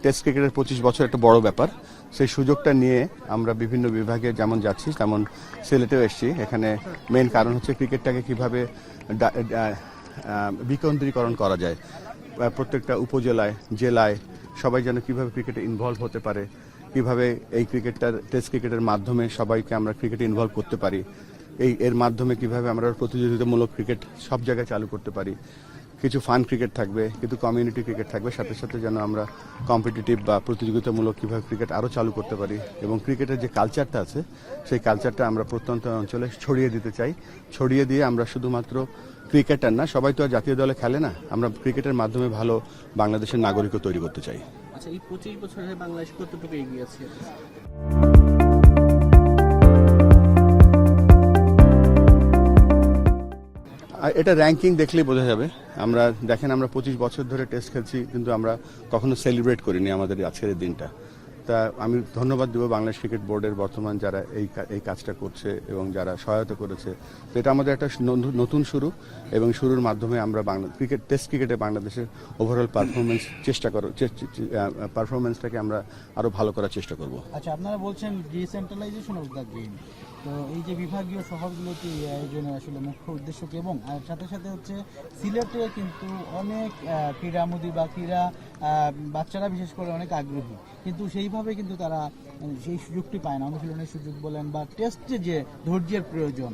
Test ক্রিকেটের 25 বছর একটা বড় ব্যাপার। সেই সুযোগটা নিয়ে আমরা বিভিন্ন বিভাগে যেমন যাচ্ছি তেমন সিলেটেও এসেছি। এখানে মেন কারণ হচ্ছে ক্রিকেটটাকে কিভাবে বিকেন্দ্রীকরণ করা যায়, প্রত্যেকটা উপজেলায় জেলায় সবাই যেন কিভাবে ক্রিকেটে ইনভলভ হতে পারে, কিভাবে এই টেস্ট ক্রিকেটের মাধ্যমে সবাইকে আমরা ক্রিকেটে ইনভলভ করতে পারি, এর মাধ্যমে কিভাবে আমরা প্রতিযোগিতামূলক ক্রিকেট সব জায়গায় চালু করতে পারি। কিছু ফান ক্রিকেট থাকবে, কিন্তু কমিউনিটি ক্রিকেট থাকবে, সাথে সাথে যেন আমরা কম্পিটিটিভ বা প্রতিযোগিতামূলক কীভাবে ক্রিকেট আরও চালু করতে পারি এবং ক্রিকেটের যে কালচারটা আছে সেই কালচারটা আমরা প্রত্যন্ত অঞ্চলে ছড়িয়ে দিতে চাই। ছড়িয়ে দিয়ে আমরা শুধুমাত্র ক্রিকেটার না, সবাই তো আর জাতীয় দলে খেলে না, আমরা ক্রিকেটের মাধ্যমে ভালো বাংলাদেশের নাগরিকও তৈরি করতে চাই। আচ্ছা, এই 25 বছরে বাংলাদেশ কতটুকু এগিয়ে আছে? এটা র্যাঙ্কিং দেখলেই বোঝা যাবে। আমরা দেখেন, আমরা 25 বছর ধরে টেস্ট খেলছি, কিন্তু আমরা কখনো সেলিব্রেট করিনি আমাদের আজকের দিনটা। তা আমি ধন্যবাদ দেবো বাংলাদেশ ক্রিকেট বোর্ডের বর্তমান যারা এই কাজটা করছে এবং যারা সহায়তা করেছে। তো এটা আমাদের একটা নতুন শুরু, এবং শুরুর মাধ্যমে আমরা টেস্ট ক্রিকেটে বাংলাদেশের ওভারঅল পারফরমেন্সটাকে আমরা আরো ভালো করার চেষ্টা করব। আচ্ছা, আপনারা বলছেন ডিসেন্ট্রালাইজেশন অফ দ্য গেম, তো এই যে বিভাগীয় শহরগুলোতে এই আয়োজনের আসলে মুখ্য উদ্দেশ্য কি? এবং সাথে সাথে হচ্ছে সিলেটে কিন্তু অনেক ক্রীড়ামোদী বা ক্রীড়া বাচ্চারা বিশেষ করে অনেক আগ্রহী, কিন্তু সেইভাবে কিন্তু তারা সেই সুযোগটি পায় না। অনুশীলনের সুযোগ বলেন বা টেস্টে যে ধৈর্যের প্রয়োজন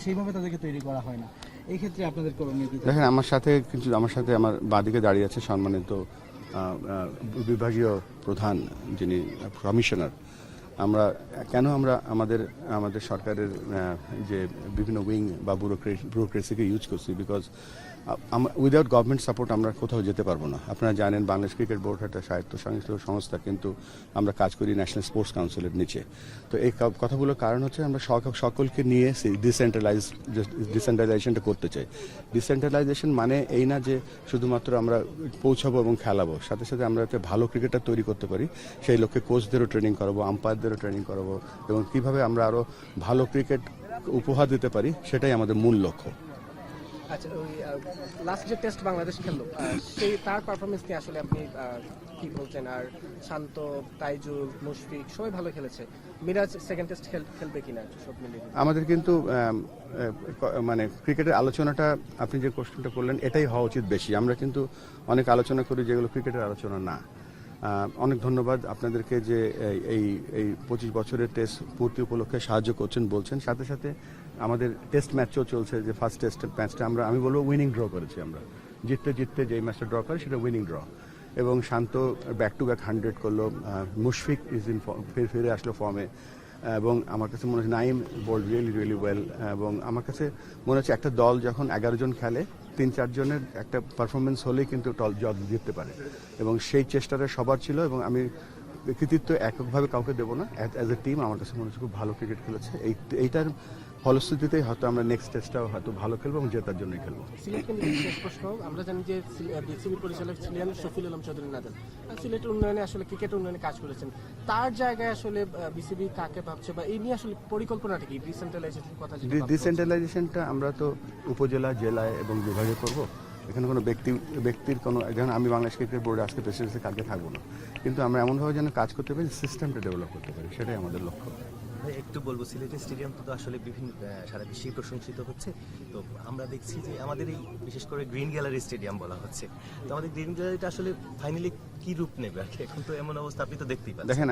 সেইভাবে তাদেরকে তৈরি করা হয় না। এই ক্ষেত্রে আপনাদের করণীয় কি? দেখেন, আমার সাথে আমার বাঁদিকে দাঁড়িয়ে আছে সম্মানিত বিভাগীয় প্রধান, যিনি কমিশনার। আমরা আমাদের সরকারের যে বিভিন্ন উইং বা ব্যুরোক্রেসিকে ইউজ করছি, বিকজ উইদাউট গভর্নমেন্ট সাপোর্ট আমরা কোথাও যেতে পারবো না। আপনারা জানেন বাংলাদেশ ক্রিকেট বোর্ড একটা স্বায়ত্তশাসিত সংস্থা, কিন্তু আমরা কাজ করি ন্যাশনাল স্পোর্টস কাউন্সিলের নিচে। তো এই কথাগুলোর কারণ হচ্ছে আমরা সকলকে নিয়ে ডিসেন্ট্রালাইজেশনটা করতে চাই। ডিসেন্ট্রালাইজেশন মানে এই না যে শুধুমাত্র আমরা পৌঁছাবো এবং খেলাবো, সাথে সাথে আমরা যাতে ভালো ক্রিকেটার তৈরি করতে পারি সেই লক্ষ্যে কোচদেরও ট্রেনিং করাবো, আম্পায়ারদেরও ট্রেনিং করাবো, এবং কিভাবে আমরা আরও ভালো ক্রিকেট উপহার দিতে পারি সেটাই আমাদের মূল লক্ষ্য। আচ্ছা, ওই লাস্ট যে টেস্ট বাংলাদেশ খেললো তার পারফরমেন্স নিয়ে আসলে আপনি কি বলছেন? আর শান্ত, তাইজুল, মুশফিক সবাই ভালো খেলেছে। মিরাজ সেকেন্ড টেস্ট খেলবে কিনা সব মিলিয়ে? আমাদের কিন্তু মানে ক্রিকেটের আলোচনাটা আপনি যে কোশ্চেনটা করলেন এটাই হওয়া উচিত বেশি। আমরা কিন্তু অনেক আলোচনা করি যেগুলো ক্রিকেটের আলোচনা না। অনেক ধন্যবাদ আপনাদেরকে যে এই 25 বছরের টেস্ট পূর্তি উপলক্ষে সাহায্য করছেন বলছেন। সাথে সাথে আমাদের টেস্ট ম্যাচও চলছে, যে ফার্স্ট টেস্ট ম্যাচটা আমি বলবো উইনিং ড্র করেছি আমরা। জিততে যে ম্যাচটা ড্র করে সেটা উইনিং ড্র, এবং শান্ত ব্যাক টু ব্যাক 100 করলো। মুশফিক ফিরে আসলো ফর্মে, এবং আমার কাছে মনে হচ্ছে নাইম বোল্ড রিয়েলি ওয়েল। এবং আমার কাছে মনে হচ্ছে একটা দল যখন 11 জন খেলে, 3-4 জনের একটা পারফরমেন্স হলেই কিন্তু দল জিততে পারে, এবং সেই চেষ্টাটা সবার ছিল। এবং আমি কৃতিত্ব এককভাবে কাউকে দেবো না, অ্যাজ এ টিম আমার কাছে মনে হচ্ছে খুব ভালো ক্রিকেট খেলেছে। এইটার ফলশ্রুতিতেই হয়তো আমরা নেক্সট টেস্টটাও হয়তো ভালো খেলবো এবং জেতার জন্যই খেলবো। সিলেটকে নিয়ে শেষ প্রশ্ন। আমরা জানি যে বিসিবি পরিচালক ছিলেন শফিউল আলম চৌধুরী নাদেল, সিলেটের উন্নয়নে আসলে ক্রিকেট উন্নয়নে কাজ করেছেন। তার জায়গায় আসলে বিসিবি কাকে ভাবছে, বা এই নিয়ে আসলে পরিকল্পনাটা কি? ডিসেন্ট্রালাইজেশনের কথা, ডিসেন্ট্রালাইজেশনটা আমরা তো উপজেলা, জেলায় এবং বিভাগে করব। এখানে কোনো ব্যক্তির কোনো, যেমন আমি বাংলাদেশ ক্রিকেট বোর্ডে আজকে প্রেসিডেন্সি কালকে থাকবো না, কিন্তু আমরা এমনভাবে যেন কাজ করতে পারি, সিস্টেমটা ডেভেলপ করতে পারি, সেটাই আমাদের লক্ষ্য। একটু বলবো, সিলেটের স্টেডিয়াম তো আসলে বিভিন্ন সারা বিশ্বেই প্রশংসিত হচ্ছে। তো আমরা দেখছি যে আমাদের এই বিশেষ করে গ্রিন গ্যালারি স্টেডিয়াম বলা হচ্ছে, তো আমাদের গ্রিন গ্যালারিটা আসলে ফাইনালি কি রূপ নেবে? এখন তো এমন অবস্থা, আপনি তো দেখতেই পাচ্ছেন। দেখেন,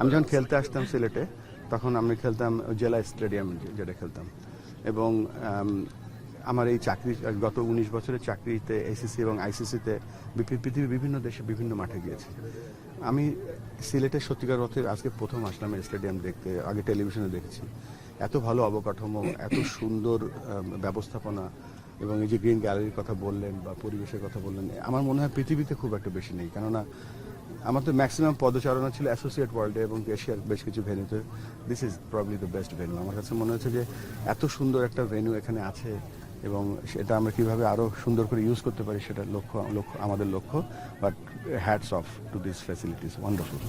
আমি যখন খেলতে আসতাম সিলেটে, তখন আমি খেলতাম জেলা স্টেডিয়াম, যেটা খেলতাম। এবং আমার এই চাকরি, গত 19 বছরের চাকরিতে এসিসি এবং আইসিসিতে পৃথিবীর বিভিন্ন দেশে বিভিন্ন মাঠে গিয়েছি। আমি সিলেটের সত্যিকার অর্থে আজকে প্রথম আসলাম এই স্টেডিয়াম দেখতে। আগে টেলিভিশনে দেখেছি। এত ভালো অবকাঠামো, এত সুন্দর ব্যবস্থাপনা, এবং এই যে গ্রিন গ্যালারির কথা বললেন বা পরিবেশের কথা বললেন, আমার মনে হয় পৃথিবীতে খুব একটা বেশি নেই। কেননা আমার তো ম্যাক্সিমাম পদচারণা ছিল অ্যাসোসিয়েট ওয়ার্ল্ডে এবং এশিয়ার বেশ কিছু ভেন্যুতে। This is probably the best venue. আমার কাছে মনে হচ্ছে যে এত সুন্দর একটা ভেন্যু এখানে আছে, এবং সেটা আমরা কিভাবে আরো সুন্দর করে ইউজ করতে পারি সেটা আমাদের লক্ষ্য। But hats off to this facilities, wonderful.